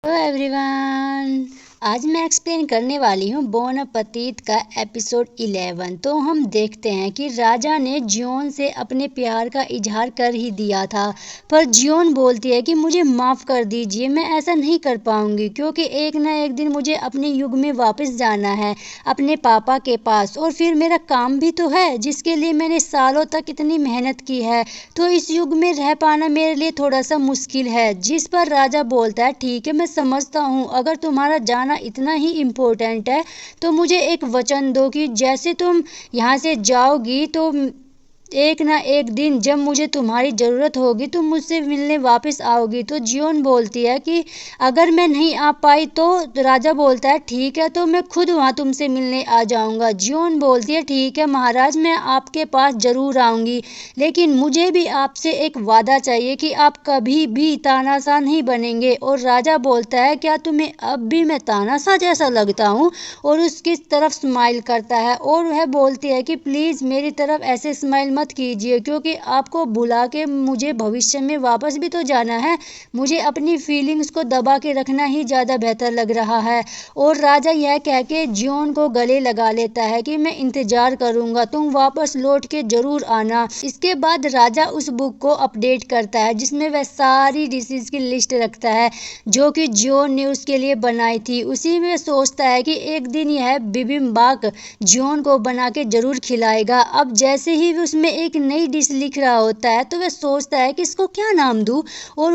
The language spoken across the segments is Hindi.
Hello everyone. आज मैं एक्सप्लेन करने वाली हूँ बोन अपतीत का एपिसोड 11। तो हम देखते हैं कि राजा ने जियोन से अपने प्यार का इजहार कर ही दिया था, पर जियोन बोलती है कि मुझे माफ़ कर दीजिए, मैं ऐसा नहीं कर पाऊंगी क्योंकि एक ना एक दिन मुझे अपने युग में वापस जाना है, अपने पापा के पास, और फिर मेरा काम भी तो है जिसके लिए मैंने सालों तक इतनी मेहनत की है। तो इस युग में रह पाना मेरे लिए थोड़ा सा मुश्किल है। जिस पर राजा बोलता है, ठीक है मैं समझता हूँ, अगर तुम्हारा जाना इतना ही इम्पोर्टेंट है तो मुझे एक वचन दो कि जैसे तुम यहाँ से जाओगी तो एक ना एक दिन जब मुझे तुम्हारी ज़रूरत होगी तुम मुझसे मिलने वापस आओगी। तो जियोन बोलती है कि अगर मैं नहीं आ पाई तो राजा बोलता है ठीक है तो मैं खुद वहाँ तुमसे मिलने आ जाऊँगा। जियोन बोलती है ठीक है महाराज, मैं आपके पास ज़रूर आऊँगी, लेकिन मुझे भी आपसे एक वादा चाहिए कि आप कभी भी तानाशाह नहीं बनेंगे। और राजा बोलता है क्या तुम्हें अब भी मैं तानाशाह जैसा लगता हूँ? और उसकी तरफ स्माइल करता है और वह बोलती है कि प्लीज़ मेरी तरफ ऐसे स्माइल मत कीजिए क्योंकि आपको बुला के मुझे भविष्य में वापस भी तो जाना है। मुझे अपनी फीलिंग्स को दबा के रखना ही ज़्यादा बेहतर लग रहा है। और राजा यह कह के जियोन को गले लगा लेता है कि मैं इंतज़ार करूँगा, तुम वापस लौट के ज़रूर आना। इसके बाद राजा उस बुक को अपडेट करता है जिसमें वह सारी डिशेज की लिस्ट रखता है जो कि जियोन ने उसके लिए बनाई थी। उसी में सोचता है कि एक दिन यह बिबिम्बाप जियोन को बना के ज़रूर खिलाएगा। अब जैसे ही उसमें एक नई डिश लिख रहा होता है तो वह सोचता है कि इसको क्या नाम दूँ, और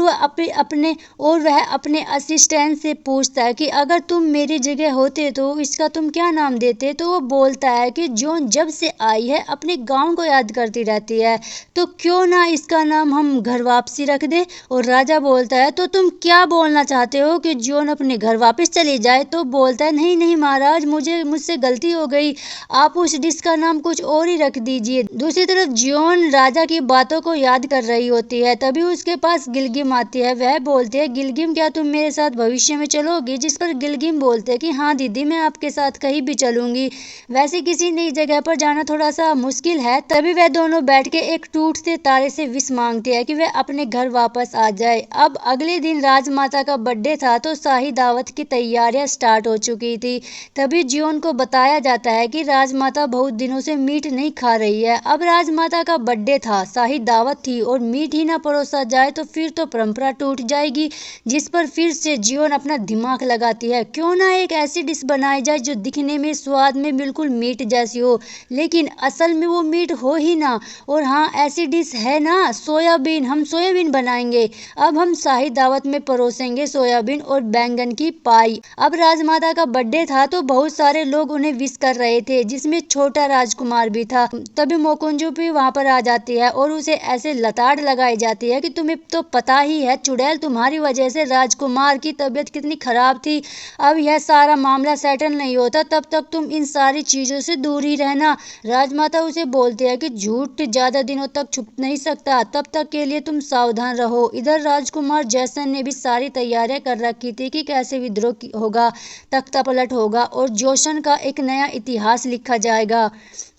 वह अपने असिस्टेंट से पूछता है कि अगर तुम मेरी जगह होते तो इसका तुम क्या नाम देते? तो वो बोलता है कि जियोन जब से आई है अपने गांव को याद करती रहती है, तो क्यों ना इसका नाम हम घर वापसी रख दे। और राजा बोलता है तो तुम क्या बोलना चाहते हो कि जियोन अपने घर वापस चली जाए? तो बोलता है नहीं नहीं महाराज, मुझसे गलती हो गई, आप उस डिश का नाम कुछ और ही रख दीजिए। दूसरी तरफ जियोन राजा की बातों को याद कर रही होती है, तभी उसके पास गिलगिम आती है। वह बोलती है गिलगिम क्या तुम मेरे साथ भविष्य में चलोगी? जिस पर गिलगिम बोलते हैं कि हाँ दीदी, मैं आपके साथ कहीं भी चलूंगी, वैसे किसी नई जगह पर जाना थोड़ा सा मुश्किल है। तभी वह दोनों बैठ के एक टूटते तारे से विश मांगते हैं कि वह अपने घर वापस आ जाए। अब अगले दिन राजमाता का बर्थडे था तो शाही दावत की तैयारियां स्टार्ट हो चुकी थी। तभी जियोन को बताया जाता है कि राजमाता बहुत दिनों से मीट नहीं खा रही है। अब राजमाता का बर्थडे था, शाही दावत थी और मीट ही ना परोसा जाए तो फिर तो परंपरा टूट जाएगी। जिस पर फिर से जियोन अपना दिमाग लगाती है, क्यों ना एक ऐसी डिश बनाई जाए जो दिखने में स्वाद में बिल्कुल मीट जैसी हो लेकिन असल में वो मीट हो ही ना। और हाँ, ऐसी डिश है ना, सोयाबीन, हम सोयाबीन बनाएंगे। अब हम शाही दावत में परोसेंगे सोयाबीन और बैंगन की पाई। अब राजमाता का बर्थडे था तो बहुत सारे लोग उन्हें विश कर रहे थे जिसमें छोटा राजकुमार भी था। तभी मोकुंजो भी वहां पर आ जाती है और उसे ऐसे लताड़ लगाई जाती है कि तुम्हें तो पता ही है चुड़ैल, तुम्हारी वजह से राजकुमार की तबीयत कितनी खराब थी। अब यह सारा मामला सेटल नहीं होता तब तक तुम इन सारी चीजों से दूर ही रहना। राजमाता उसे बोलती है कि झूठ ज्यादा दिनों तक छुप नहीं सकता, तब तक के लिए तुम सावधान रहो। इधर राजकुमार जैसन ने भी सारी तैयारियां कर रखी थी कि कैसे विद्रोह होगा, तख्ता पलट होगा और जोशन का एक नया इतिहास लिखा जाएगा।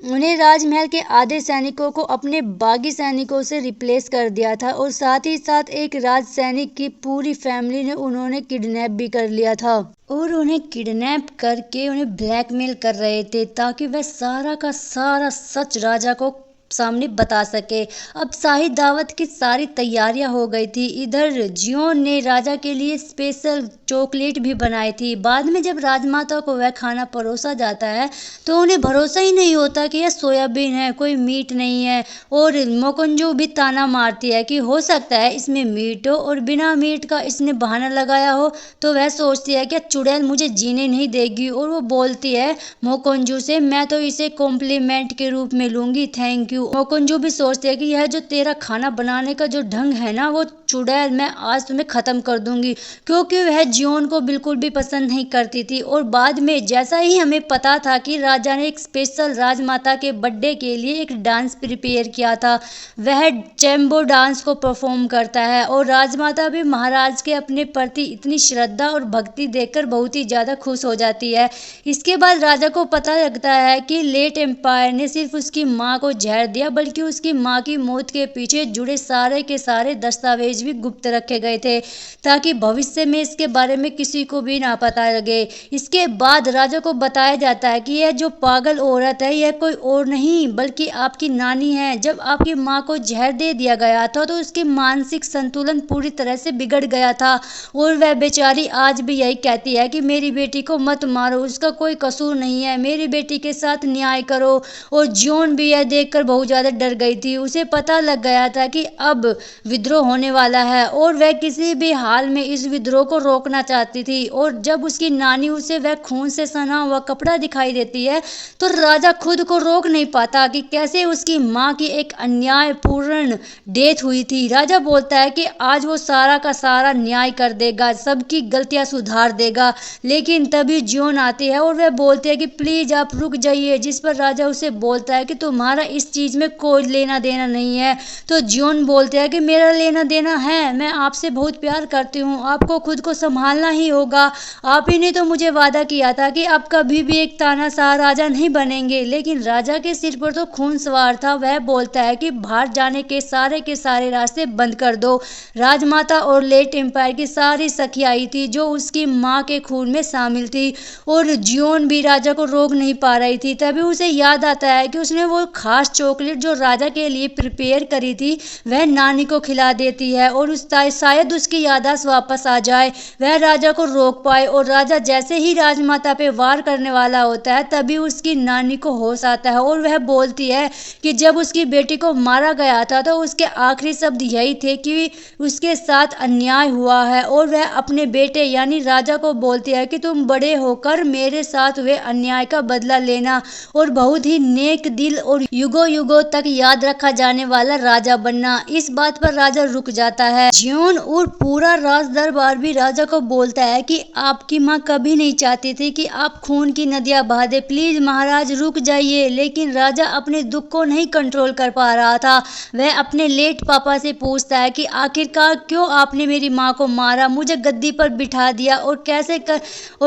उन्हें राजमहल के आधे सैनिकों को अपने बागी सैनिकों से रिप्लेस कर दिया था और साथ ही साथ एक राज सैनिक की पूरी फैमिली ने उन्होंने किडनैप भी कर लिया था। और उन्हें किडनैप करके उन्हें ब्लैकमेल कर रहे थे ताकि वह सारा का सारा सच राजा को सामने बता सके। अब शाही दावत की सारी तैयारियां हो गई थी। इधर जियोन ने राजा के लिए स्पेशल चॉकलेट भी बनाई थी। बाद में जब राजमाता को वह खाना परोसा जाता है तो उन्हें भरोसा ही नहीं होता कि यह सोयाबीन है, कोई मीट नहीं है। और मोकुंजो भी ताना मारती है कि हो सकता है इसमें मीट हो और बिना मीट का इसने बहाना लगाया हो। तो वह सोचती है कि चुड़ैल मुझे जीने नहीं देगी और वो बोलती है मोकुंजो से, मैं तो इसे कॉम्प्लीमेंट के रूप में लूंगी, थैंक यू। मोकुंजो भी सोचते हैं कि यह जो तेरा खाना बनाने का जो ढंग है ना, वो चुड़ैल मैं आज तुम्हें खत्म कर दूंगी, क्योंकि वह जियोन को बिल्कुल भी पसंद नहीं करती थी। और बाद में जैसा ही हमें पता था कि राजा ने एक स्पेशल राजमाता के बर्थडे के लिए एक डांस प्रिपेयर किया था, वह चैम्बो डांस को परफॉर्म करता है और राजमाता भी महाराज के अपने प्रति इतनी श्रद्धा और भक्ति देखकर बहुत ही ज्यादा खुश हो जाती है। इसके बाद राजा को पता लगता है कि लेट एम्पायर ने सिर्फ उसकी माँ को जहर दिया, बल्कि उसकी माँ की मौत के पीछे जुड़े सारे के सारे दस्तावेज भी गुप्त रखे गए थे, ताकि भविष्य में इसके बारे में किसी को भी ना पता लगे। इसके बाद राजा को बताया जाता है कि यह जो पागल औरत है यह कोई और नहीं बल्कि आपकी नानी है। जब आपकी माँ को जहर दे दिया गया था तो उसकी मानसिक संतुलन पूरी तरह से बिगड़ गया था, और वह बेचारी आज भी यही कहती है कि मेरी बेटी को मत मारो, उसका कोई कसूर नहीं है, मेरी बेटी के साथ न्याय करो। और जॉन भी यह देखकर बहुत ज्यादा डर गई थी। उसे पता लग गया था कि अब विद्रोह होने वाला है और वह किसी भी हाल में इस विद्रोह को रोकना चाहती थी। और जब उसकी नानी उसे वह खून से सना हुआ कपड़ा दिखाई देती है तो राजा खुद को रोक नहीं पाता कि कैसे उसकी माँ की एक अन्यायपूर्ण डेथ हुई थी। राजा बोलता है कि आज वो सारा का सारा न्याय कर देगा, सबकी गलतियां सुधार देगा। लेकिन तभी जॉन आती है और वह बोलते हैं कि प्लीज आप रुक जाइए, जिस पर राजा उसे बोलता है कि तुम्हारा इस चीज में कोई लेना देना नहीं है। तो जॉन बोलते हैं कि मेरा लेना देना है, मैं आपसे बहुत प्यार करती हूँ, आपको खुद को संभालना ही होगा। आप ही ने तो मुझे वादा किया था कि आप कभी भी एक तानाशाह राजा नहीं बनेंगे। लेकिन राजा के सिर पर तो खून सवार था। वह बोलता है कि बाहर जाने के सारे रास्ते बंद कर दो। राजमाता और लेट एम्पायर की सारी सखी आई थी जो उसकी माँ के खून में शामिल थी, और जियोन भी राजा को रोक नहीं पा रही थी। तभी उसे याद आता है कि उसने वो खास चॉकलेट जो राजा के लिए प्रिपेयर करी थी वह नानी को खिला देती है, और शायद उसकी याददाश्त वापस आ जाए, वह राजा को रोक पाए। और राजा जैसे ही राजमाता पे वार करने वाला होता है तभी उसकी नानी को होश आता है, और वह बोलती है कि जब उसकी बेटी को मारा गया था तो उसके आखिरी शब्द यही थे कि उसके साथ अन्याय हुआ है। और वह अपने बेटे यानी राजा को बोलती है कि तुम बड़े होकर मेरे साथ हुए अन्याय का बदला लेना और बहुत ही नेक दिल और युगों युगों तक याद रखा जाने वाला राजा बनना। इस बात पर राजा रुक जाता है। जियोन और पूरा राज दरबार भी राजा को बोलता है कि आपकी माँ कभी नहीं चाहती थी कि आप खून की नदियां बहा दे, प्लीज महाराज रुक जाइए। लेकिन राजा अपने दुख को नहीं कंट्रोल कर पा रहा था। वह अपने लेट पापा से पूछता है कि आखिरकार क्यों आपने मेरी माँ को मारा, मुझे गद्दी पर बिठा दिया, और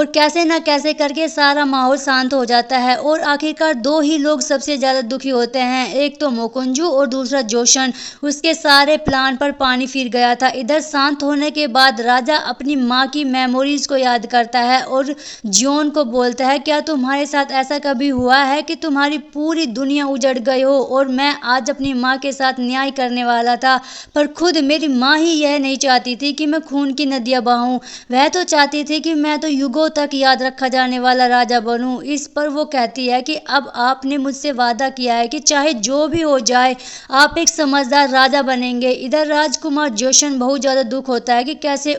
कैसे न कैसे करके सारा माहौल शांत हो जाता है। और आखिरकार दो ही लोग सबसे ज्यादा दुखी होते हैं, एक तो मोकुंजू और दूसरा जोशन। उसके सारे प्लान पर पानी फिर गया था। इधर शांत होने के बाद राजा अपनी माँ की मेमोरीज को याद करता है और जॉन को बोलता है क्या तुम्हारे साथ ऐसा कभी हुआ है कि तुम्हारी पूरी दुनिया उजड़ गई हो। और मैं आज अपनी माँ के साथ न्याय करने वाला था, पर खुद मेरी माँ ही यह नहीं चाहती थी कि मैं खून की नदियां बहाऊं, वह तो चाहती थी कि मैं तो युगों तक याद रखा जाने वाला राजा बनूं। इस पर वो कहती है कि अब आपने मुझसे वादा किया है कि चाहे जो भी हो जाए आप एक समझदार राजा बनेंगे। इधर राजकुमार जोशन बहुत ज्यादा दुख होता है कि कैसे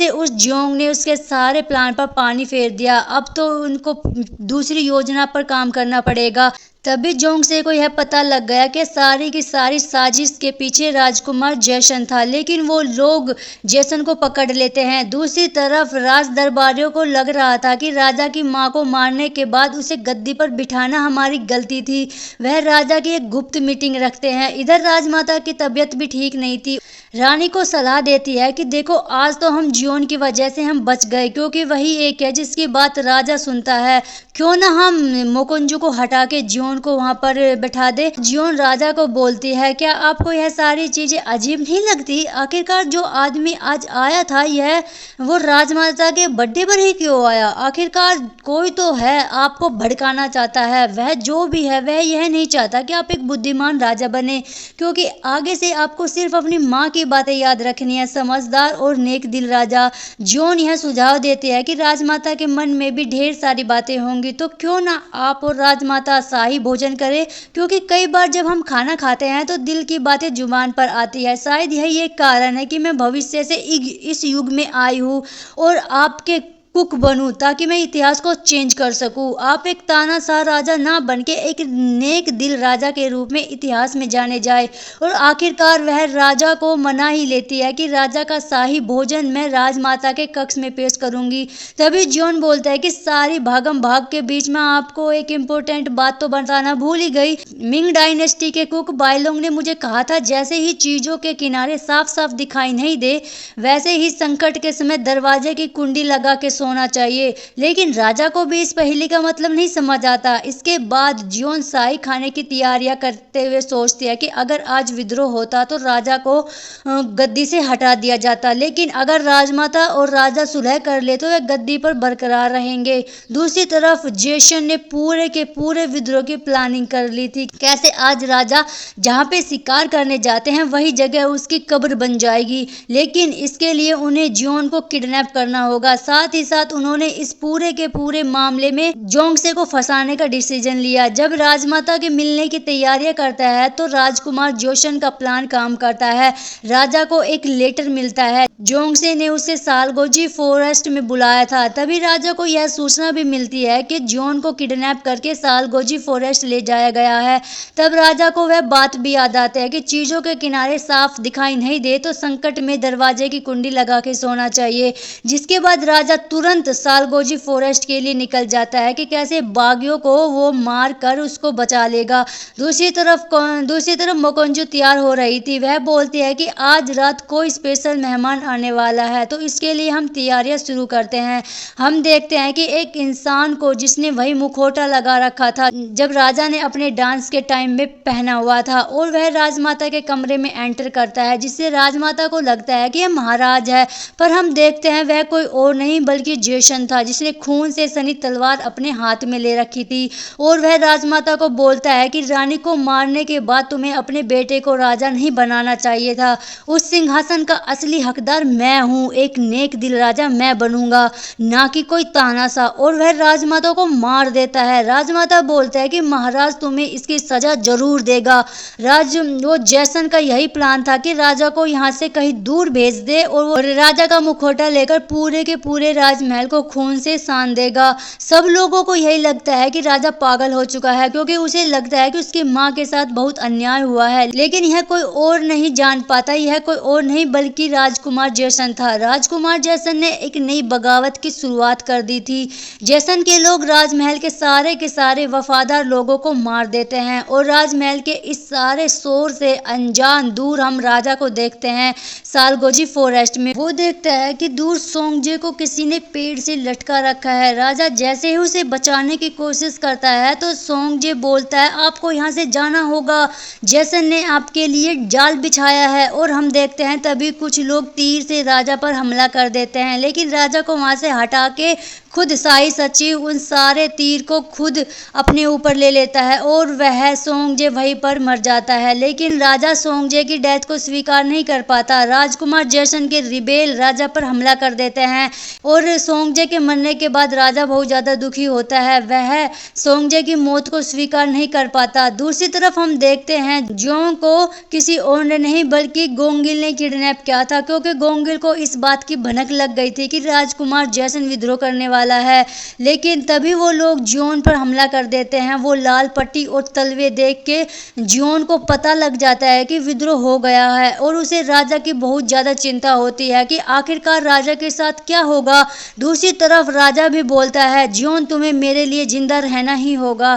उस जोंग ने उसके सारे प्लान पर पानी फेर दिया, अब तो उनको दूसरी योजना पर काम करना पड़ेगा। तभी जोंग से को यह पता लग गया कि सारी की सारी साजिश के पीछे राजकुमार जैसन था, लेकिन वो लोग जैसन को पकड़ लेते हैं। दूसरी तरफ राज दरबारियों को लग रहा था कि राजा की मां को मारने के बाद उसे गद्दी पर बिठाना हमारी गलती थी। वह राजा की एक गुप्त मीटिंग रखते हैं। इधर राजमाता की तबीयत भी ठीक नहीं थी। रानी को सलाह देती है कि देखो आज तो हम जियोन की वजह से हम बच गए, क्योंकि वही एक है जिसकी बात राजा सुनता है। क्यों ना हम मोकुंजू को हटा के जियोन को वहां पर बैठा दे। जियोन राजा को बोलती है क्या आपको यह सारी चीजें अजीब नहीं लगती, आखिरकार जो आदमी आज आया था यह वो राजमाता के बर्थडे पर ही क्यों आया, आखिरकार कोई तो है आपको भड़काना चाहता है। वह जो भी है वह यह नहीं चाहता कि आप एक बुद्धिमान राजा बने, क्योंकि आगे से आपको सिर्फ अपनी माँ की बातें याद रखनी है। समझदार और नेक दिल राजा। जॉन यह सुझाव देते हैं कि राजमाता के मन में भी ढेर सारी बातें होंगी, तो क्यों ना आप और राजमाता शाही भोजन करें, क्योंकि कई बार जब हम खाना खाते हैं तो दिल की बातें जुबान पर आती है। शायद यही एक कारण है कि मैं भविष्य से इस युग में आई हूँ और आपके कुक बनूं ताकि मैं इतिहास को चेंज कर सकूं। आप एक तानाशाह राजा ना बनके एक नेक दिल राजा के रूप में इतिहास में जाने जाए। और आखिरकार वह राजा को मना ही लेती है कि राजा का शाही भोजन मैं राजमाता के कक्ष में पेश करूंगी। तभी जॉन बोलता है कि सारी भागम भाग के बीच में आपको एक इम्पोर्टेंट बात तो बताना भूल ही गई। मिंग डायनेस्टी के कुक बाइलोंग ने मुझे कहा था जैसे ही चीजों के किनारे साफ साफ दिखाई नहीं दे वैसे ही संकट के समय दरवाजे की कुंडी लगा के सोना चाहिए। लेकिन राजा को भी इस पहेली का मतलब नहीं समझ आता। इसके बाद जियोन शाही खाने की तैयारियां करते हुए सोचती है कि अगर आज विद्रोह होता तो राजा को गद्दी से हटा दिया जाता, लेकिन अगर राजमाता और राजा सुलह कर ले तो वे गद्दी पर बरकरार रहेंगे। दूसरी तरफ जेसन ने पूरे के पूरे विद्रोह की प्लानिंग कर ली थी। कैसे आज राजा जहाँ पे शिकार करने जाते हैं वही जगह उसकी कब्र बन जाएगी, लेकिन इसके लिए उन्हें जियोन को किडनैप करना होगा। साथ ही साथ उन्होंने इस पूरे के पूरे मामले में जोंगसे को फंसाने का डिसीजन लिया। जब राजमाता के मिलने की तैयारियां करता है तो राजकुमार जोशन का प्लान काम करता है। राजा को एक लेटर मिलता है। जोंगसे ने उसे सालगोजी फॉरेस्ट में बुलाया था। तभी राजा को यह सूचना भी मिलती है कि जियोन को किडनैप करके सालगोजी फॉरेस्ट ले जाया गया है। तब राजा को वह बात भी याद आती है कि चीजों के किनारे साफ दिखाई नहीं दे तो संकट में दरवाजे की कुंडी लगा के सोना चाहिए। जिसके बाद राजा तुरंत सालगोजी फॉरेस्ट के लिए निकल जाता है कि कैसे बागियों को वो मार कर उसको बचा लेगा। दूसरी तरफ मोकोंजू तैयार हो रही थी। वह बोलती है कि आज रात कोई स्पेशल मेहमान आने वाला है, तो इसके लिए हम तैयारियां शुरू करते हैं। हम देखते हैं कि एक इंसान को जिसने वही मुखौटा लगा रखा था जब राजा ने अपने डांस के टाइम में पहना हुआ था, और वह राजमाता के कमरे में एंटर करता है, जिससे राजमाता को लगता है कि यह महाराज है। पर हम देखते हैं वह कोई और नहीं बल्कि जेसन था, जिसने खून से सनी तलवार अपने हाथ में ले रखी थी। और वह राजमाता को बोलता है कि रानी को मारने के बाद तुम्हें अपने बेटे को राजा नहीं बनाना चाहिए था। उस सिंहासन का असली हकदार मैं हूँ, एक नेक दिल राजा मैं बनूंगा, ना कि कोई तानाशाह। और वह राजमाता को मार देता है। राजमाता बोलता है कि महाराज तुम्हें इसकी सजा जरूर देगा। वो जेसन का यही प्लान था कि राजा को यहाँ से कहीं दूर भेज दे और वो राजा का मुखौटा लेकर पूरे के पूरे राजमहल को खून से सान देगा। सब लोगों को यही लगता है कि राजा पागल हो चुका है, क्योंकि उसे लगता है कि उसकी माँ के साथ बहुत अन्याय हुआ है। लेकिन यह कोई और नहीं जान पाता, यह कोई और नहीं बल्कि राजकुमार जेसन था। राजकुमार जेसन ने एक नई बगावत की शुरुआत कर दी थी। जेसन के लोग राजमहल के सारे वफादार लोगों को मार देते हैं, और राजमहल के इस सारे शोर से अनजान दूर हम राजा को देखते हैं सालगोजी फॉरेस्ट में। वो देखता है कि दूर सोंगजे को किसी ने पेड़ से लटका रखा है। राजा जैसे ही उसे बचाने की कोशिश करता है तो सोंगजे बोलता है आपको यहाँ से जाना होगा, जेसन ने आपके लिए जाल बिछाया है। और हम देखते हैं तभी कुछ लोग तीर से राजा पर हमला कर देते हैं, लेकिन राजा को वहां से हटा के खुद शाही सचिव उन सारे तीर को खुद अपने ऊपर ले लेता है, और वह सोंगजे वहीं पर मर जाता है। लेकिन राजा सोंगजे की डेथ को स्वीकार नहीं कर पाता। राजकुमार जेसन के रिबेल राजा पर हमला कर देते हैं, और सोंगजे के मरने के बाद राजा बहुत ज्यादा दुखी होता है। वह सोंगजे की मौत को स्वीकार नहीं कर पाता। दूसरी तरफ हम देखते हैं जियोंग को किसी और ने नहीं बल्कि गोंगिल ने किडनैप किया था, क्योंकि गोंगिल को इस बात की भनक लग गई थी कि राजकुमार जेसन विद्रोह करने वाला है। लेकिन तभी वो लोग जियोन पर हमला कर देते हैं। वो लाल पट्टी और तलवे देख के जियोन को पता लग जाता है कि विद्रोह हो गया है, और उसे राजा की बहुत ज्यादा चिंता होती है कि आखिरकार राजा के साथ क्या होगा। दूसरी तरफ राजा भी बोलता है जियोन तुम्हें मेरे लिए जिंदा रहना ही होगा।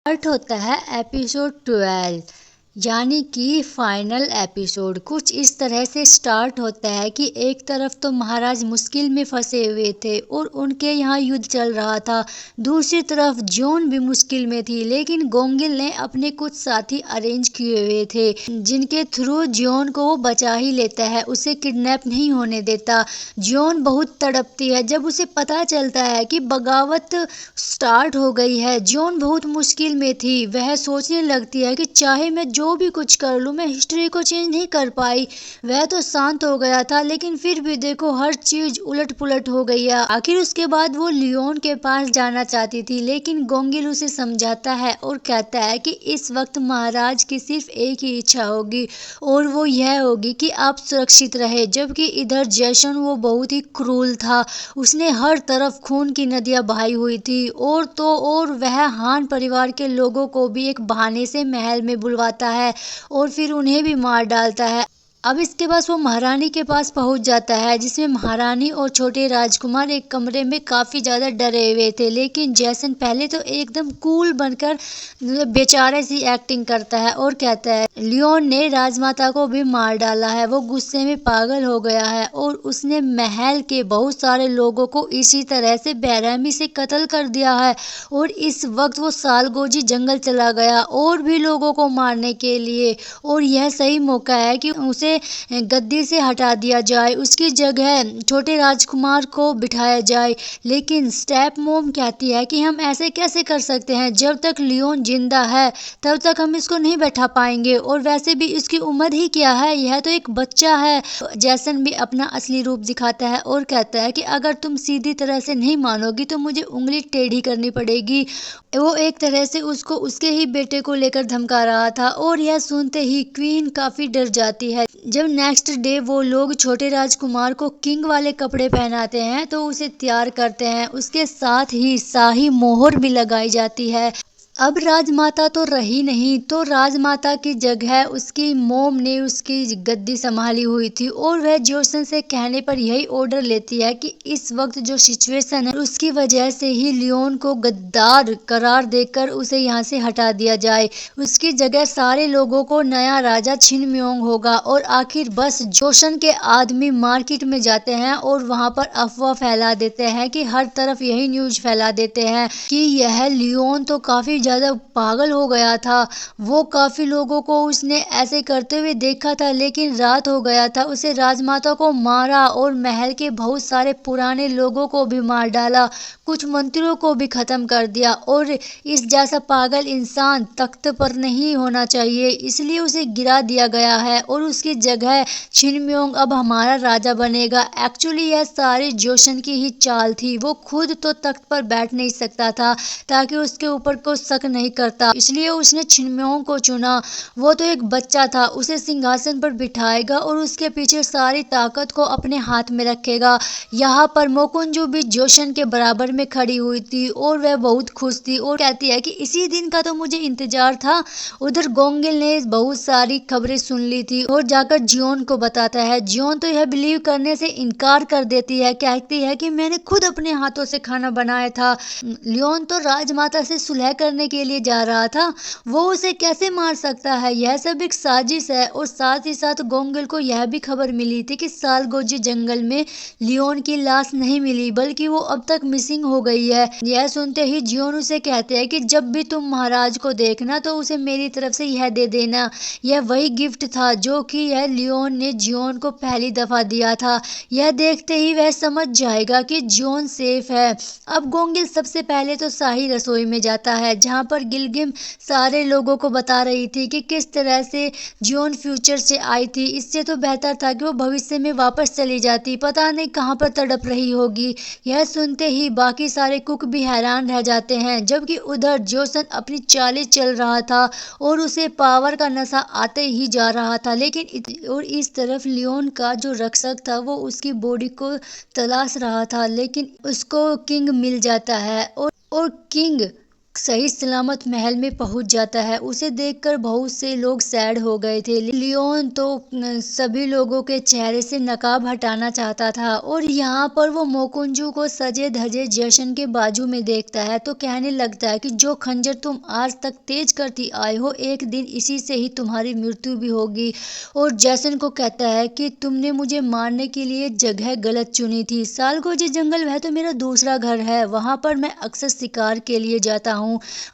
अर्थ होता है एपिसोड 12 यानी कि फाइनल एपिसोड। कुछ इस तरह से स्टार्ट होता है कि एक तरफ तो महाराज मुश्किल में फंसे हुए थे और उनके यहाँ युद्ध चल रहा था, दूसरी तरफ जियोन भी मुश्किल में थी, लेकिन गोंगिल ने अपने कुछ साथी अरेंज किए हुए थे जिनके थ्रू जियोन को वो बचा ही लेता है, उसे किडनैप नहीं होने देता। जियोन बहुत तड़पती है जब उसे पता चलता है कि बगावत स्टार्ट हो गई है। जियोन बहुत मुश्किल में थी। वह सोचने लगती है कि चाहे मैं जो भी कुछ कर लूं मैं हिस्ट्री को चेंज नहीं कर पाई। वह तो शांत हो गया था, लेकिन फिर भी देखो हर चीज उलट पुलट हो गई है। आखिर उसके बाद वो लियोन के पास जाना चाहती थी, लेकिन गोंगिल उसे समझाता है और कहता है कि इस वक्त महाराज की सिर्फ एक ही इच्छा होगी, और वो यह होगी कि आप सुरक्षित रहे। जबकि इधर जेसन वो बहुत ही क्रूर था, उसने हर तरफ खून की नदियां बहाई हुई थी, और वह हान परिवार के लोगों को भी एक बहाने से महल में बुलवाता है और फिर उन्हें भी मार डालता है। अब इसके बाद वो महारानी के पास पहुंच जाता है, जिसमें महारानी और छोटे राजकुमार एक कमरे में काफी ज्यादा डरे हुए थे। लेकिन जैसन पहले तो एकदम कूल बनकर बेचारे सी एक्टिंग करता है और कहता है लियोन ने राजमाता को भी मार डाला है, वो गुस्से में पागल हो गया है और उसने महल के बहुत सारे लोगों को इसी तरह से बेरहमी से कत्ल कर दिया है। और इस वक्त वो सालगोजी जंगल चला गया और भी लोगों को मारने के लिए, और यह सही मौका है कि उसे गद्दी से हटा दिया जाए, उसकी जगह छोटे राजकुमार को बिठाया जाए। लेकिन स्टेप मोम कहती है कि हम ऐसे कैसे कर सकते हैं, जब तक लियोन जिंदा है तब तक हम इसको नहीं बैठा पाएंगे, और वैसे भी इसकी उम्र ही क्या है, यह तो एक बच्चा है। जैसन भी अपना असली रूप दिखाता है और कहता है कि अगर तुम सीधी तरह से नहीं मानोगी तो मुझे उंगली टेढ़ी करनी पड़ेगी। वो एक तरह से उसको उसके ही बेटे को लेकर धमका रहा था, और यह सुनते ही क्वीन काफी डर जाती है। जब नेक्स्ट डे वो लोग छोटे राजकुमार को किंग वाले कपड़े पहनाते हैं तो उसे तैयार करते हैं, उसके साथ ही शाही मोहर भी लगाई जाती है। अब राजमाता तो रही नहीं, तो राजमाता की जगह उसकी मोम ने उसकी गद्दी संभाली हुई थी, और वह जोसन से कहने पर यही ऑर्डर लेती है कि इस वक्त जो सिचुएशन है उसकी वजह से ही लियोन को गद्दार करार देकर उसे यहाँ से हटा दिया जाए, उसकी जगह सारे लोगों को नया राजा छिनम्योंग होगा। और आखिर बस जोसन के आदमी मार्केट में जाते हैं और वहां पर अफवाह फैला देते हैं कि हर तरफ यही न्यूज फैला देते हैं कि यह लियोन तो काफी ज्यादा पागल हो गया था, वो काफी लोगों को उसने ऐसे करते हुए देखा था, लेकिन रात हो गया था, उसे राजमाता को मारा और महल के बहुत सारे पुराने लोगों को भी मार डाला, कुछ मंत्रियों को भी खत्म कर दिया। और इस जैसा पागल इंसान तख्त पर नहीं होना चाहिए, इसलिए उसे गिरा दिया गया है और उसकी जगह छिनम्योंग अब हमारा राजा बनेगा। एक्चुअली यह सारी जोशन की ही चाल थी, वो खुद तो तख्त पर बैठ नहीं सकता था ताकि उसके ऊपर कोई शक नहीं करता, इसलिए उसने छिनम्योंग को चुना। वो तो एक बच्चा था, उसे सिंहासन पर बिठाएगा और उसके पीछे सारी ताकत को अपने हाथ में रखेगा। यहाँ पर मोकुंजू भी जोशन के बराबर में खड़ी हुई थी और वह बहुत खुश थी और कहती है कि इसी दिन का तो मुझे इंतजार था। उधर गोंगिल ने बहुत सारी खबरें सुन ली थी और जाकर जियोन को बताता है। जियोन तो यह बिलीव करने से इनकार कर देती है, कहती है कि मैंने खुद अपने हाथों से खाना बनाया था। लियोन तो राजमाता से सुलह करने के लिए जा रहा था, वो उसे कैसे मार सकता है, यह सब एक साजिश है। और साथ ही साथ गोंगिल को यह भी खबर मिली थी कि सालगोजी जंगल में लियोन की लाश नहीं मिली, बल्कि वो अब तक मिसिंग हो गई है। यह सुनते ही जियोन उसे कहते हैं कि जब भी तुम महाराज को देखना तो उसे मेरी तरफ से यह दे देना, यह वही गिफ्ट था जो कि यह लियोन ने जियोन को पहली दफा दिया था। यह देखते ही वह समझ जाएगा कि जियोन सेफ है। अब गोंगिल सबसे पहले तो शाही रसोई में जाता है, जहां पर गिलगिम सारे लोगों को बता रही थी कि किस तरह से जियोन फ्यूचर से आई थी, इससे तो बेहतर था कि वो भविष्य में वापस चली जाती, पता नहीं कहां पर तड़प रही होगी। यह सुनते ही बाकी सारे कुक भी हैरान रह जाते हैं, जबकि उधर जोसन अपनी चालें चल रहा था और उसे पावर का नशा आते ही जा रहा था। लेकिन और इस तरफ लियोन का जो रक्षक था वो उसकी बॉडी को तलाश रहा था, लेकिन उसको किंग मिल जाता है और किंग सही सलामत महल में पहुंच जाता है। उसे देखकर बहुत से लोग सैड हो गए थे। लियोन तो सभी लोगों के चेहरे से नकाब हटाना चाहता था, और यहाँ पर वो मोकुंजू को सजे धजे जशन के बाजू में देखता है तो कहने लगता है कि जो खंजर तुम आज तक तेज करती आए हो, एक दिन इसी से ही तुम्हारी मृत्यु भी होगी। और जैसन को कहता है कि तुमने मुझे मारने के लिए जगह गलत चुनी थी, सालगोजी जंगल वह तो मेरा दूसरा घर है, वहां पर मैं अक्सर शिकार के लिए जाता हूँ,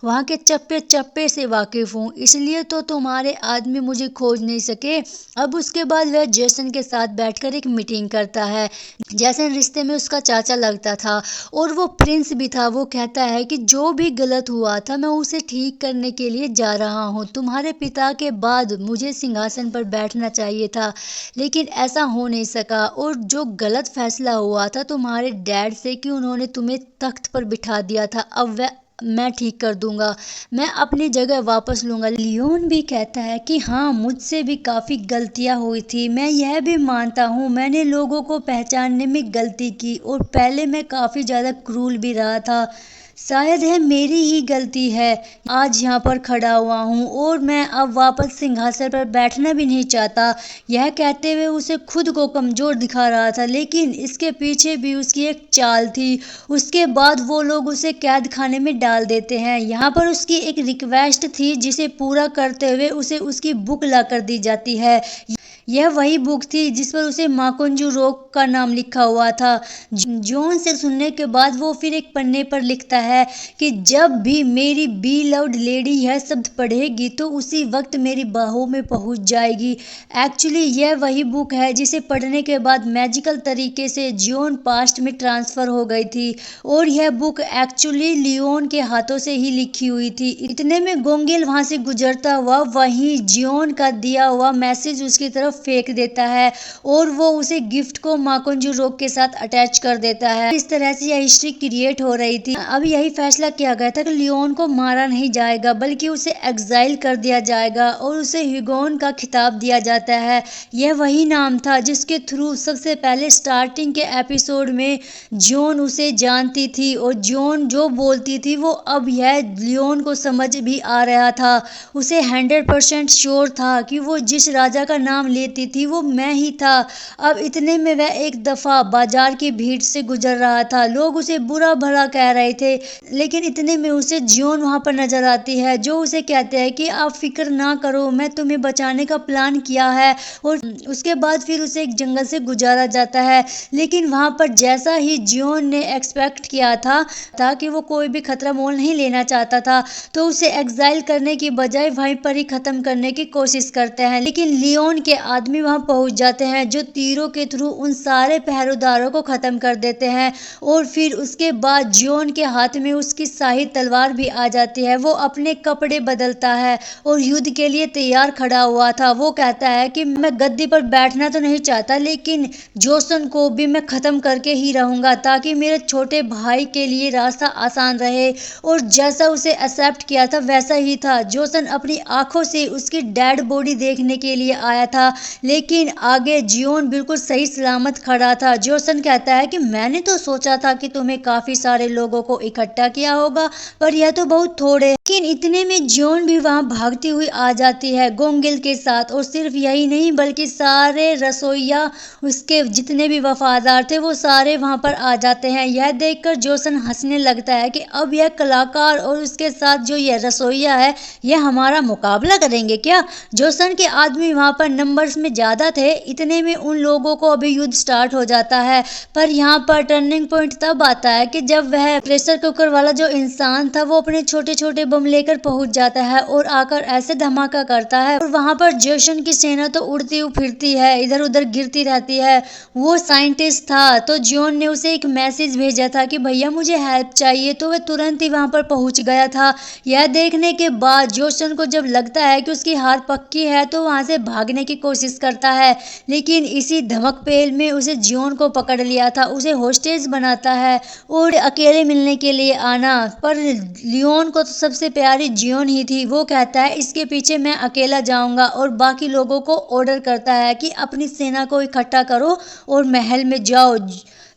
वहां के चप्पे चप्पे से वाकिफ हूँ, इसलिए तो तुम्हारे आदमी मुझे खोज नहीं सके। अब उसके बाद वह जैसन के साथ बैठकर एक मीटिंग करता है। जैसन रिश्ते में उसका चाचा लगता था और वो प्रिंस भी था। वो कहता है कि जो भी गलत हुआ था मैं उसे ठीक करने के लिए जा रहा हूँ, तुम्हारे पिता के बाद मुझे सिंहासन पर बैठना चाहिए था, लेकिन ऐसा हो नहीं सका, और जो गलत फैसला हुआ था तुम्हारे डैड से कि उन्होंने तुम्हें तख्त पर बिठा दिया था, अब वह मैं ठीक कर दूंगा, मैं अपनी जगह वापस लूंगा। लियोन भी कहता है कि हाँ, मुझसे भी काफी गलतियां हुई थी, मैं यह भी मानता हूँ मैंने लोगों को पहचानने में गलती की, और पहले मैं काफी ज्यादा क्रूर भी रहा था। शायद है मेरी ही गलती है, आज यहाँ पर खड़ा हुआ हूँ और मैं अब वापस सिंहासन पर बैठना भी नहीं चाहता। यह कहते हुए उसे खुद को कमजोर दिखा रहा था, लेकिन इसके पीछे भी उसकी एक चाल थी। उसके बाद वो लोग उसे कैद खाने में डाल देते हैं। यहाँ पर उसकी एक रिक्वेस्ट थी जिसे पूरा करते हुए उसे उसकी बुक ला कर दी जाती है। यह वही बुक थी जिस पर उसे माकुंजू रोक का नाम लिखा हुआ था। जॉन से सुनने के बाद वो फिर एक पन्ने पर लिखता है कि जब भी मेरी बी लव्ड लेडी यह शब्द पढ़ेगी तो उसी वक्त मेरी बाहों में पहुंच जाएगी। एक्चुअली यह वही बुक है जिसे पढ़ने के बाद मैजिकल तरीके से जॉन पास्ट में ट्रांसफर हो गई थी और यह बुक एक्चुअली लियोन के हाथों से ही लिखी हुई थी। इतने में गोंगेल वहां से गुजरता हुआ वहीं जॉन का दिया हुआ मैसेज उसकी तरफ फेंक देता है और वो उसे गिफ्ट को माकुंजू रोक के साथ अटैच कर देता है। इस तरह से यह हिस्ट्री क्रिएट हो रही थी। अब यही फैसला किया गया था कि लियोन को मारा नहीं जाएगा बल्कि उसे एक्साइल कर दिया जाएगा और उसे ह्यूगोन का खिताब दिया जाता है। यह वही नाम था जिसके थ्रू सबसे पहले स्टार्टिंग के एपिसोड में जॉन उसे जानती थी और जॉन जो बोलती थी वो अब यह लियोन को समझ भी आ रहा था। उसे 100% श्योर था कि वो जिस राजा का नाम लेती थी वो मैं ही था। अब इतने में वह एक दफा बाजार की भीड़ से गुजर रहा था। लोग उसे बुरा भला कह रहे थे, लेकिन इतने में उसे जॉन वहां पर नजर आती है जो उसे कहते हैं कि आप फिक्र ना करो, मैं तुम्हें बचाने का प्लान किया है। और उसके बाद फिर उसे एक जंगल से गुजारा जाता है। लेकिन वहां पर जैसा ही जॉन ने एक्सपेक्ट किया था कि वो कोई भी खतरा मोल नहीं लेना चाहता था, तो उसे एक्साइल करने की बजाय वहीं पर ही खत्म करने की कोशिश करते हैं। लेकिन लियोन के आदमी वहां पहुंच जाते हैं जो तीरों के थ्रू उन सारे पहरेदारों को खत्म कर देते हैं और फिर उसके बाद जॉन के हाथ में उसकी शाही तलवार भी आ जाती है। वो अपने कपड़े बदलता है और युद्ध के लिए तैयार खड़ा हुआ था। वो कहता है कि मैं गद्दी पर बैठना तो नहीं चाहता, लेकिन जोसन को भी मैं खत्म करके ही रहूंगा ताकि मेरे छोटे भाई के लिए रास्ता आसान रहे। और जैसा उसे एक्सेप्ट किया था वैसा ही था। जोसन अपनी आंखों से उसकी डेड बॉडी देखने के लिए आया था, लेकिन आगे जॉन बिल्कुल सही सलामत खड़ा था। जोसन कहता है कि मैंने तो सोचा था कि तुम्हें काफी सारे लोगों को इकट्ठा किया होगा, पर यह तो बहुत थोड़े। लेकिन इतने में जॉन भी वहां भागती हुई आ जाती है गोंगेल के साथ। और सिर्फ यही नहीं बल्कि सारे रसोइया उसके जितने भी वफादार थे वो सारे वहां पर आ जाते हैं। यह देखकर जोसन हंसने लगता है कि अब यह कलाकार और उसके साथ जो यह रसोइया है यह हमारा मुकाबला करेंगे क्या। जोसन के आदमी वहां पर नंबर्स में ज्यादा थे। इतने में उन लोगों को अभी युद्ध स्टार्ट हो जाता है। पर यहाँ पर टर्निंग पॉइंट तब आता है कि जब वह प्रेशर कुकर वाला जो इंसान था वो अपने छोटे छोटे बम लेकर पहुंच जाता है और आकर ऐसे धमाका करता है और वहां पर जोसन की सेना तो उड़ती फिरती है, इधर उधर गिरती रहती है। वो साइंटिस्ट था तो जॉन ने उसे एक मैसेज भेजा था कि भैया मुझे हेल्प चाहिए, तो वह तुरंत ही वहां पर पहुंच गया था। यह देखने के बाद जोसन को जब लगता है कि उसकी हार पक्की है तो वहां से भागने की कोशिश करता है, लेकिन इसी धमक पेल में उसे जॉन को पकड़ लिया था। उसे होस्टेज बनाता है और अकेले मिलने के लिए आना, पर लियोन को तो सबसे प्यारी जॉन ही थी। वो कहता है इसके पीछे मैं अकेला जाऊंगा और बाकी लोगों को ऑर्डर करता है कि अपनी सेना को इकट्ठा करो और महल में जाओ।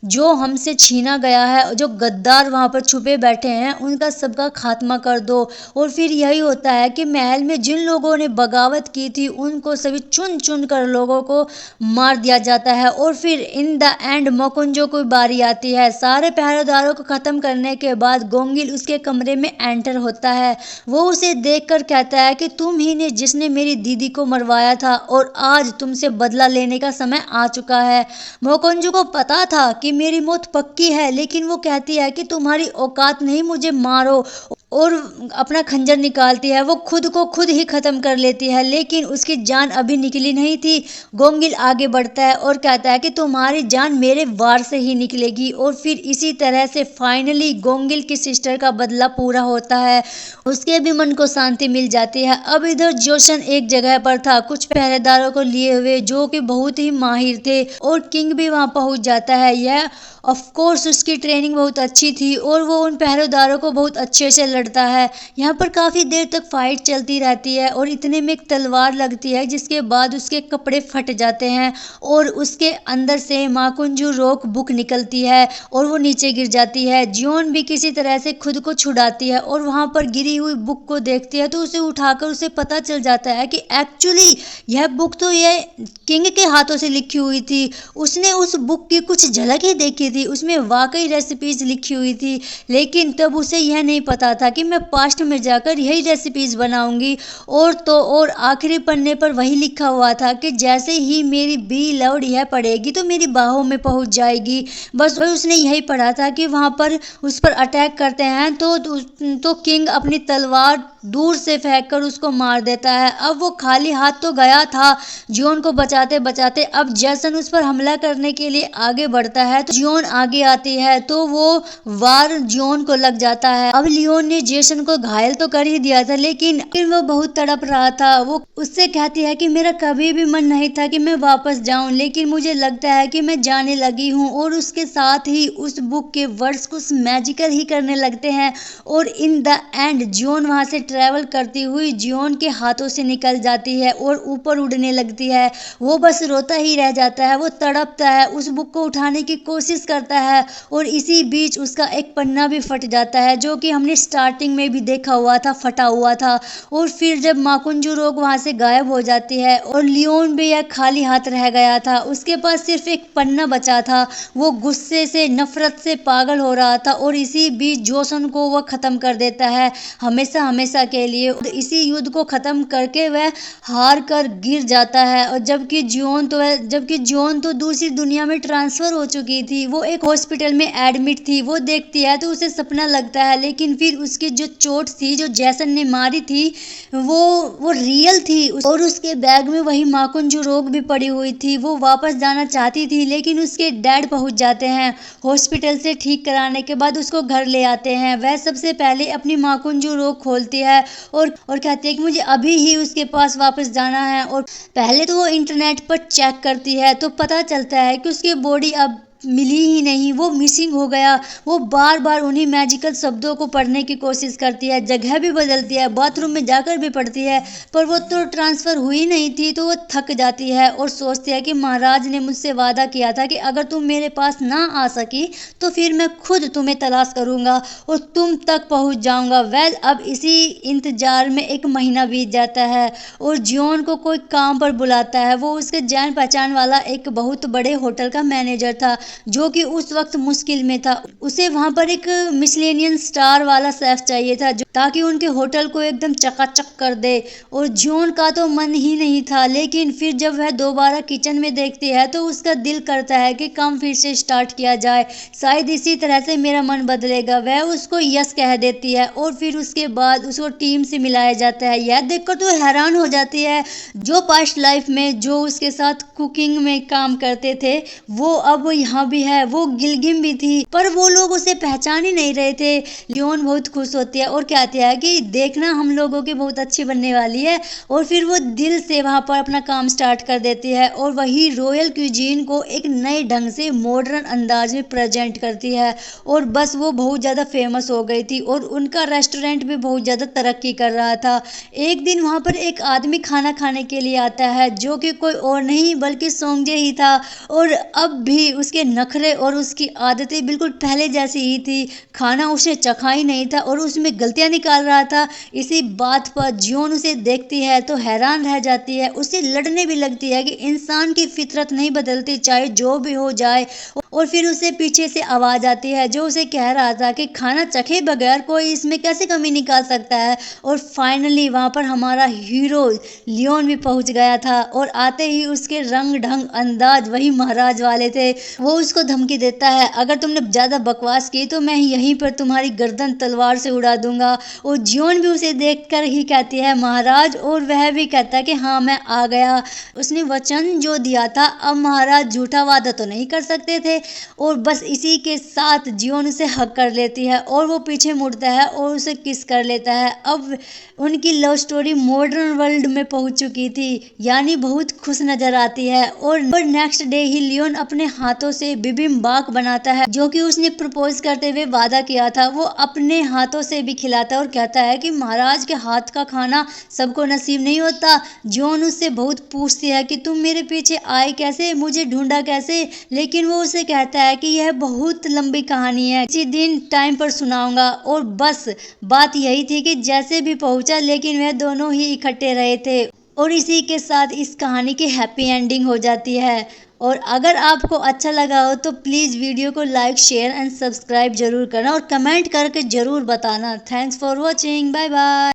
जो हमसे छीना गया है, जो गद्दार वहां पर छुपे बैठे हैं, उनका सबका खात्मा कर दो। और फिर यही होता है कि महल में जिन लोगों ने बगावत की थी उनको सभी चुन चुन कर लोगों को मार दिया जाता है। और फिर इन द एंड मकुंजो की बारी आती है। सारे पहरेदारों को खत्म करने के बाद गोंगिल उसके कमरे में एंटर होता है। वो उसे देखकर कहता है कि तुम ही ने जिसने मेरी दीदी को मरवाया था और आज तुमसे बदला लेने का समय आ चुका है। मोकुंजो को पता था कि मेरी मौत पक्की है, लेकिन वो कहती है कि तुम्हारी औकात नहीं, मुझे मारो, और अपना खंजर निकालती है। वो खुद को खुद ही खत्म कर लेती है, लेकिन उसकी जान अभी निकली नहीं थी। गोंगिल आगे बढ़ता है और कहता है कि तुम्हारी जान मेरे वार से ही निकलेगी। और फिर इसी तरह से फाइनली गोंगिल की सिस्टर का बदला पूरा होता है। उसके भी मन को शांति मिल जाती है। अब इधर जोसन एक जगह पर था कुछ पहरेदारों को लिए हुए जो कि बहुत ही माहिर थे, और किंग भी वहां पहुंच जाता है। यह ऑफ कोर्स उसकी ट्रेनिंग बहुत अच्छी थी और वो उन पहरेदारों को बहुत अच्छे से लड़ता है। यहाँ पर काफ़ी देर तक फाइट चलती रहती है और इतने में एक तलवार लगती है जिसके बाद उसके कपड़े फट जाते हैं और उसके अंदर से माकुंजू रोक बुक निकलती है और वो नीचे गिर जाती है। जियोन भी किसी तरह से खुद को छुड़ाती है और वहाँ पर गिरी हुई बुक को देखती है तो उसे उठाकर उसे पता चल जाता है कि एक्चुअली यह बुक तो ये किंग के हाथों से लिखी हुई थी। उसने उस बुक की कुछ झलक ही देखी थी, उसमें वाकई रेसिपीज लिखी हुई थी, लेकिन तब उसे यह नहीं पता था कि मैं पास्ट में जाकर यही रेसिपीज बनाऊंगी। और आखिरी पन्ने पर वही लिखा हुआ था कि जैसे ही मेरी बी लव्ड यह पढ़ेगी तो मेरी बाहों में पहुंच जाएगी। बस उसने यही पढ़ा था कि वहां पर उस पर अटैक करते हैं तो किंग अपनी तलवार दूर से फेंककर उसको मार देता है। अब वो खाली हाथ तो गया था जियोन को बचाते बचाते। अब जैसन उस पर हमला करने के लिए आगे बढ़ता है तो जियोन आगे आती है तो वो वार जियोन को लग जाता है। अब लियोन ने जेसन को घायल तो कर ही दिया था लेकिन वो बहुत तड़प रहा था। वो उससे कहती है कि मेरा कभी भी मन नहीं था कि मैं वापस जाऊं, लेकिन मुझे लगता है कि मैं जाने लगी हूं। और उसके साथ ही उस बुक के वर्ड्स कुछ मैजिकल ही करने लगते हैं और इन द एंड जियोन वहां से ट्रेवल करती हुई जियोन के हाथों से निकल जाती है और ऊपर उड़ने लगती है। वो बस रोता ही रह जाता है, वो तड़पता है, उस बुक को उठाने की कोशिश करता है और इसी बीच उसका एक पन्ना भी फट जाता है जो कि हमने स्टार्टिंग में भी देखा हुआ था, फटा हुआ था। और फिर जब माकुंजू रोग वहां से गायब हो जाती है और लियोन भी यह खाली हाथ रह गया था, उसके पास सिर्फ एक पन्ना बचा था। वो गुस्से से नफरत से पागल हो रहा था और इसी बीच जोसन को वह खत्म कर देता है हमेशा हमेशा के लिए। इसी युद्ध को खत्म करके वह हार कर गिर जाता है और जबकि जियोन तो दूसरी दुनिया में ट्रांसफर हो चुकी थी। वो एक हॉस्पिटल में एडमिट थी। वो देखती है तो उसे सपना लगता है, लेकिन फिर उसकी जो चोट थी जो जैसन ने मारी थी वो रियल थी और उसके बैग में वही माकुंजू रोग भी पड़ी हुई थी। वो वापस जाना चाहती थी लेकिन उसके डैड पहुंच जाते हैं। हॉस्पिटल से ठीक कराने के बाद उसको घर ले आते हैं। वह सबसे पहले अपनी माकुंजू रोग खोलती है और कहती है कि मुझे अभी ही उसके पास वापस जाना है। और पहले तो वो इंटरनेट पर चेक करती है तो पता चलता है कि उसकी बॉडी अब मिली ही नहीं, वो मिसिंग हो गया। वो बार बार उन्हीं मैजिकल शब्दों को पढ़ने की कोशिश करती है, जगह भी बदलती है, बाथरूम में जाकर भी पढ़ती है, पर वो तो ट्रांसफर हुई नहीं थी। तो वो थक जाती है और सोचती है कि महाराज ने मुझसे वादा किया था कि अगर तुम मेरे पास ना आ सकी तो फिर मैं खुद तुम्हें तलाश करूंगा और तुम तक पहुंच जाऊंगा। वेल, अब इसी इंतजार में एक महीना बीत जाता है और जियोन को कोई काम पर बुलाता है। वो उसके जान पहचान वाला एक बहुत बड़े होटल का मैनेजर था जो कि उस वक्त मुश्किल में था। उसे वहां पर एक मिसलेनियन स्टार वाला शेफ चाहिए था ताकि उनके होटल को एकदम चकाचक कर दे। और जियोन का तो मन ही नहीं था, लेकिन फिर जब वह दोबारा किचन में देखती है तो उसका दिल करता है कि काम फिर से स्टार्ट किया जाए, शायद इसी तरह से मेरा मन बदलेगा। वह उसको यस कह देती है और फिर उसके बाद उसको टीम से मिलाया जाता है। यह देखकर तो हैरान हो जाती है, जो पास्ट लाइफ में जो उसके साथ कुकिंग में काम करते थे वो अब यहाँ भी है। वो गिलगिम भी थी पर वो लोग उसे पहचान ही नहीं रहे थे। लियोन बहुत खुश होती है और कहती है कि देखना हम लोगों की बहुत अच्छी बनने वाली है। और फिर वो दिल से वहां पर अपना काम स्टार्ट कर देती है और वही रॉयल क्यूजीन को एक नए ढंग से मॉडर्न अंदाज में प्रेजेंट करती है। और बस वो बहुत ज्यादा फेमस हो गई थी और उनका रेस्टोरेंट भी बहुत ज्यादा तरक्की कर रहा था। एक दिन वहां पर एक आदमी खाना खाने के लिए आता है जो कि कोई और नहीं बल्कि सोंगजे ही था। और अब भी उसके नखरे और उसकी आदतें बिल्कुल पहले जैसी ही थी। खाना उसने चखा ही नहीं था और उसमें गलतियां निकाल रहा था। इसी बात पर जियोन उसे देखती है तो हैरान रह जाती है, उससे लड़ने भी लगती है कि इंसान की फितरत नहीं बदलती चाहे जो भी हो जाए। और फिर उसे पीछे से आवाज आती है जो उसे कह रहा था कि खाना चखे बगैर कोई इसमें कैसे कमी निकाल सकता है। और फाइनली वहां पर हमारा हीरो लियोन भी पहुंच गया था और आते ही उसके रंग ढंग अंदाज वही महाराज वाले थे। वो उसको धमकी देता है, अगर तुमने ज्यादा बकवास की तो मैं यहीं पर तुम्हारी गर्दन तलवार से उड़ा दूंगा। और जियोन भी उसे देखकर ही कहती है महाराज, और वह भी कहता है कि हाँ मैं आ गया। उसने वचन जो दिया था, अब महाराज झूठा वादा तो नहीं कर सकते थे। और बस इसी के साथ जियोन उसे हक कर लेती है और वो पीछे मुड़ता है और उसे किस कर लेता है। अब उनकी लव स्टोरी मॉडर्न वर्ल्ड में पहुंच चुकी थी, यानी बहुत खुश नजर आती है। और नेक्स्ट डे ही लियोन अपने हाथों से बिबिम्बाप बनाता है, जो कि उसने प्रपोज करते हुए वादा किया था, वो अपने हाथों से भी खिलाता है और कहता है कि महाराज के हाथ का खाना सबको नसीब नहीं होता। जॉन उससे बहुत पूछती है कि तुम मेरे पीछे आए कैसे, मुझे ढूंढा कैसे, लेकिन वो उसे कहता है कि यह बहुत लंबी कहानी है, किसी दिन टाइम पर सुनाऊंगा। और बस बात यही थी कि जैसे भी पहुंचा, लेकिन वह दोनों ही इकट्ठे रहे थे। और इसी के साथ इस कहानी की हैप्पी एंडिंग हो जाती है। और अगर आपको अच्छा लगा हो तो प्लीज़ वीडियो को लाइक, शेयर एंड सब्सक्राइब जरूर करना और कमेंट करके जरूर बताना। Thanks for watching, bye bye.